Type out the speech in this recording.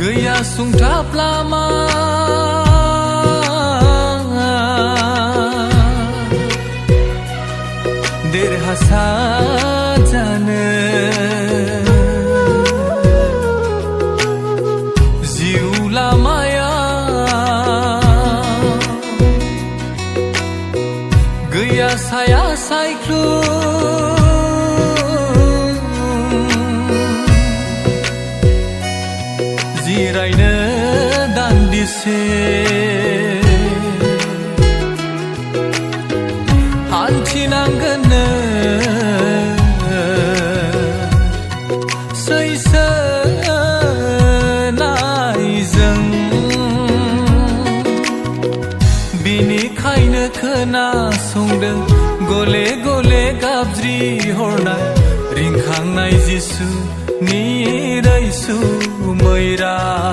गैया सुंथाब लामा देरहासार जानो जिउ लामाया गैया साया सायख्लुम जिरायनो दान्दिसे हान्थिनांगोननो सैसोनायजों बिनिखायनो खोनासंदों गले गले गाबज्रि हरनाय रिंखांनाय जिसुनि रैसुमै राव।